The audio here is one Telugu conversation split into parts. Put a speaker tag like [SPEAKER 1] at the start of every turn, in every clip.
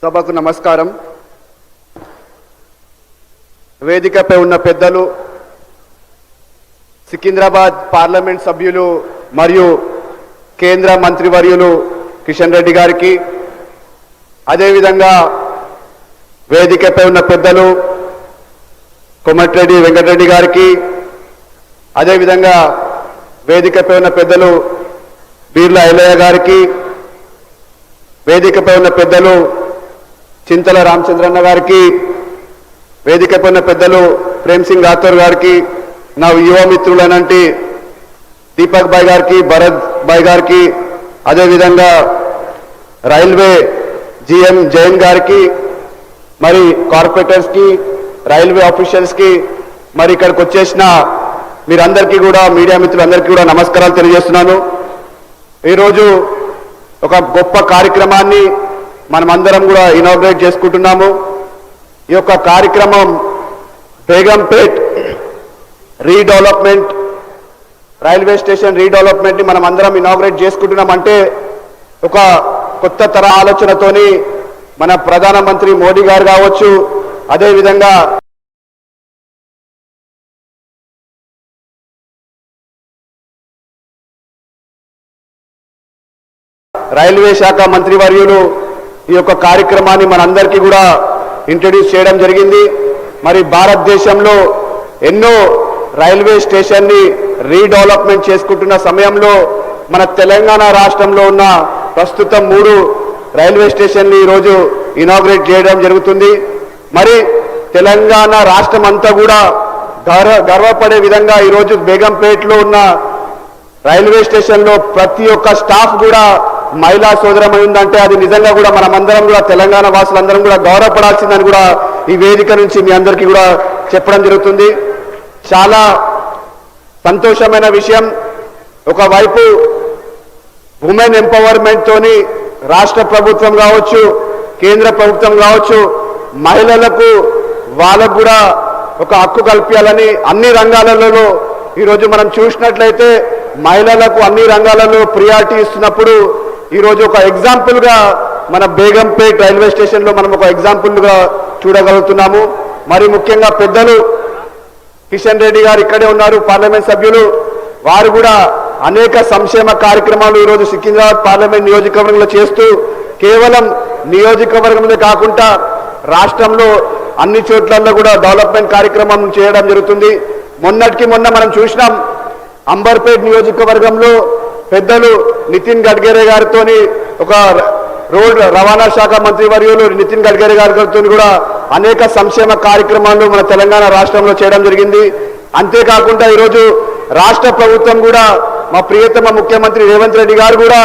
[SPEAKER 1] సభకు నమస్కారం. వేదికపై ఉన్న పెద్దలు, సికింద్రాబాద్ పార్లమెంట్ సభ్యులు మరియు కేంద్ర మంత్రివర్యులు కిషన్ రెడ్డి గారికి, అదేవిధంగా వేదికపై ఉన్న పెద్దలు కోమటిరెడ్డి వెంకటరెడ్డి గారికి, అదేవిధంగా వేదికపై ఉన్న పెద్దలు బీర్ల ఐలయ్య గారికి, వేదికపై ఉన్న పెద్దలు చింతల రామచంద్రన్న గారికి, వేదికపై ఉన్న పెద్దలు ప్రేమ్ సింగ్ రాథోర్ గారికి, నా యువ మిత్రులనంటి దీపక్ భాయ్ గారికి, భరత్ భాయ్ గారికి, అదేవిధంగా రైల్వే జిఎం జైన్ గారికి, మరి కార్పొరేటర్స్కి, రైల్వే ఆఫీషియల్స్కి, మరి ఇక్కడికి వచ్చేసిన మీరందరికీ కూడా, మీడియా మిత్రులందరికీ కూడా నమస్కారాలు తెలియజేస్తున్నాను. ఈరోజు ఒక గొప్ప కార్యక్రమాన్ని మనమందరం కూడా ఇనాగ్రేట్ చేసుకుంటున్నాము. ఈ యొక్క కార్యక్రమం బేగంపేట్ రీడెవలప్మెంట్, రైల్వే స్టేషన్ రీడెవలప్మెంట్ని మనం అందరం ఇనాగ్రేట్ చేసుకుంటున్నామంటే ఒక కొత్త తర ఆలోచనతోని మన ప్రధానమంత్రి మోడీ గారు కావచ్చు, అదేవిధంగా రైల్వే శాఖ మంత్రివర్యులు ఈ యొక్క కార్యక్రమాన్ని మనందరికీ కూడా ఇంట్రడ్యూస్ చేయడం జరిగింది. మరి భారతదేశంలో ఎన్నో రైల్వే స్టేషన్ని రీడెవలప్మెంట్ చేసుకుంటున్న సమయంలో మన తెలంగాణ రాష్ట్రంలో ఉన్న ప్రస్తుతం 3 రైల్వే స్టేషన్లు ఈరోజు ఇనాగ్రేట్ చేయడం జరుగుతుంది. మరి తెలంగాణ రాష్ట్రం అంతా కూడా గర్వపడే విధంగా ఈరోజు బేగంపేట్లో ఉన్న రైల్వే స్టేషన్లో ప్రతి ఒక్క స్టాఫ్ కూడా మహిళా సోదరమై ఉందంటే అది నిజంగా కూడా మనమందరం కూడా తెలంగాణ వాసులందరం కూడా గౌరవపడాల్సిందని కూడా ఈ వేదిక నుంచి మీ అందరికీ కూడా చెప్పడం జరుగుతుంది. చాలా సంతోషమైన విషయం. ఒకవైపు ఉమెన్ ఎంపవర్మెంట్ తోని రాష్ట్ర ప్రభుత్వం కావచ్చు, కేంద్ర ప్రభుత్వం కావచ్చు, మహిళలకు వాళ్ళకు కూడా ఒక హక్కు కల్పించాలని అన్ని రంగాలలో ఈరోజు మనం చూసినట్లయితే మహిళలకు అన్ని రంగాలలో ప్రియారిటీ ఇస్తున్నప్పుడు ఈరోజు ఒక ఎగ్జాంపుల్గా మన బేగంపేట్ రైల్వే స్టేషన్లో మనం ఒక ఎగ్జాంపుల్గా చూడగలుగుతున్నాము. మరి ముఖ్యంగా పెద్దలు కిషన్ రెడ్డి గారు ఇక్కడే ఉన్నారు, పార్లమెంట్ సభ్యులు. వారు కూడా అనేక సంక్షేమ కార్యక్రమాలు ఈరోజు సికింద్రాబాద్ పార్లమెంట్ నియోజకవర్గంలో చేస్తూ కేవలం నియోజకవర్గంలో కాకుండా రాష్ట్రంలో అన్ని చోట్లలో కూడా డెవలప్మెంట్ కార్యక్రమం చేయడం జరుగుతుంది. మొన్నటికి మొన్న మనం చూసినాం, అంబర్పేట్ నియోజకవర్గంలో పెద్దలు నితిన్ గడ్కరీ గారితో ఒక రోడ్ రవాణా శాఖ మంత్రివర్యులు నితిన్ గడ్కరీ గారితో కూడా అనేక సంక్షేమ కార్యక్రమాలు మన తెలంగాణ రాష్ట్రంలో చేయడం జరిగింది. అంతేకాకుండా ఈరోజు రాష్ట్ర ప్రభుత్వం కూడా మా ప్రియతమ ముఖ్యమంత్రి రేవంత్ రెడ్డి గారు కూడా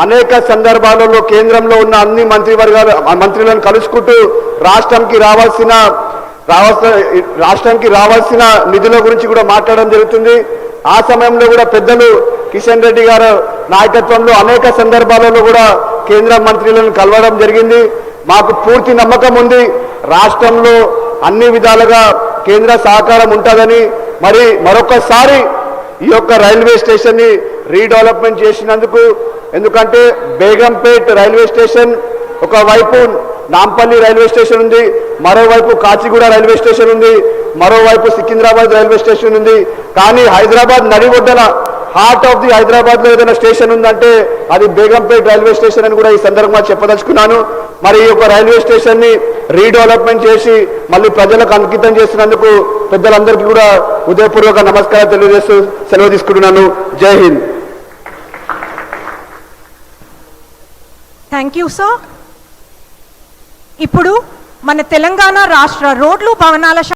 [SPEAKER 1] అనేక సందర్భాలలో కేంద్రంలో ఉన్న అన్ని మంత్రులను కలుసుకుంటూ రాష్ట్రానికి రావాల్సిన నిధుల గురించి కూడా మాట్లాడడం జరుగుతుంది. ఆ సమయంలో కూడా పెద్దలు కిషన్ రెడ్డి గారు నాయకత్వంలో అనేక సందర్భాలలో కూడా కేంద్ర మంత్రులను కలవడం జరిగింది. మాకు పూర్తి నమ్మకం ఉంది రాష్ట్రంలో అన్ని విధాలుగా కేంద్ర సహకారం ఉంటుందని. మరి మరొకసారి ఈ యొక్క రైల్వే స్టేషన్ని రీడెవలప్మెంట్ చేసినందుకు, ఎందుకంటే బేగంపేట్ రైల్వే స్టేషన్ ఒకవైపు నాంపల్లి రైల్వే స్టేషన్ ఉంది, మరోవైపు కాచిగూడ రైల్వే స్టేషన్ ఉంది, మరోవైపు సికింద్రాబాద్ రైల్వే స్టేషన్ ఉంది. కానీ హైదరాబాద్ నడిబొడ్డల హార్ట్ ఆఫ్ ది హైదరాబాద్లో ఏదైనా స్టేషన్ ఉందంటే అది బేగంపేట్ రైల్వే స్టేషన్ అని కూడా ఈ సందర్భంగా చెప్పదలుచుకున్నాను. మరి ఈ యొక్క రైల్వే స్టేషన్ని రీడెవలప్మెంట్ చేసి మళ్ళీ ప్రజలకు అంకితం చేసినందుకు పెద్దలందరికీ కూడా హృదయపూర్వక నమస్కారం తెలియజేస్తూ సెలవు తీసుకుంటున్నాను. జై హింద్.
[SPEAKER 2] Thank you sir. ఇప్పుడు మన తెలంగాణ రాష్ట్ర రోడ్లు భవనాల